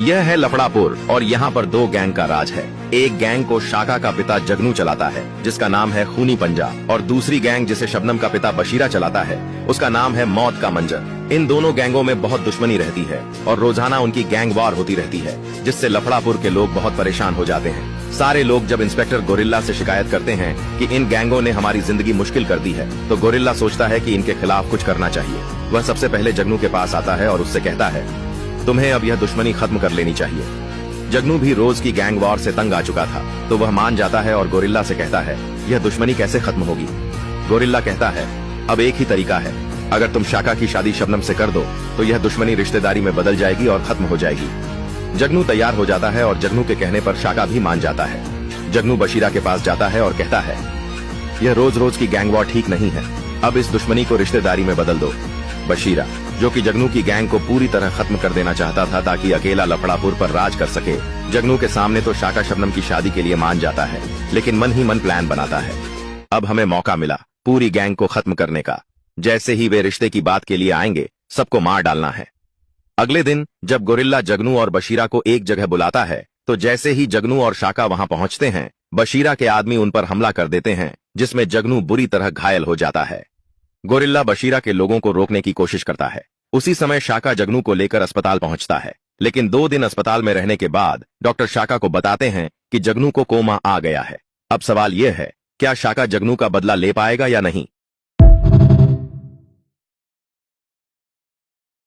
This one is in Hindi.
यह है लफड़ापुर और यहाँ पर दो गैंग का राज है। एक गैंग को शाका का पिता जगनू चलाता है जिसका नाम है खूनी पंजा, और दूसरी गैंग जिसे शबनम का पिता बशीरा चलाता है उसका नाम है मौत का मंजर। इन दोनों गैंगों में बहुत दुश्मनी रहती है और रोजाना उनकी गैंग वार होती रहती है, जिससे लफड़ापुर के लोग बहुत परेशान हो जाते हैं। सारे लोग जब इंस्पेक्टर गोरिल्ला से शिकायत करते हैं कि इन गैंगों ने हमारी जिंदगी मुश्किल कर दी है, तो गोरिल्ला सोचता है कि इनके खिलाफ कुछ करना चाहिए। वह सबसे पहले जगनू के पास आता है और उससे कहता है, तुम्हें अब यह दुश्मनी खत्म कर लेनी चाहिए। जगनू भी रोज की गैंग वॉर से तंग आ चुका था, तो वह मान जाता है और गोरिल्ला से कहता है, यह दुश्मनी कैसे खत्म होगी। गोरिल्ला कहता है, अब एक ही तरीका है, अगर तुम शाका की शादी शबनम से कर दो तो यह दुश्मनी रिश्तेदारी में बदल जाएगी और खत्म हो जाएगी। जगनू तैयार हो जाता है और जगनू के कहने पर शाका भी मान जाता है। जगनू बशीरा के पास जाता है और कहता है, यह रोज रोज की गैंग वॉर ठीक नहीं है, अब इस दुश्मनी को रिश्तेदारी में बदल दो। बशीरा, जो कि जगनू की गैंग को पूरी तरह खत्म कर देना चाहता था ताकि अकेला लफड़ापुर पर राज कर सके, जगनू के सामने तो शाका शबनम की शादी के लिए मान जाता है, लेकिन मन ही मन प्लान बनाता है। अब हमें मौका मिला पूरी गैंग को खत्म करने का। जैसे ही वे रिश्ते की बात के लिए आएंगे, सबको मार डालना है। अगले दिन जब गोरिल्ला जगनू और बशीरा को एक जगह बुलाता है, तो जैसे ही जगनू और शाका वहां पहुंचते हैं, बशीरा के आदमी उन पर हमला कर देते हैं, जिसमें जगनू बुरी तरह घायल हो जाता है। गोरिल्ला बशीरा के लोगों को रोकने की कोशिश करता है। उसी समय शाका जगनू को लेकर अस्पताल पहुंचता है, लेकिन 2 दिन अस्पताल में रहने के बाद डॉक्टर शाका को बताते हैं कि जगनू को कोमा आ गया है। अब सवाल यह है, क्या शाका जगनू का बदला ले पाएगा या नहीं।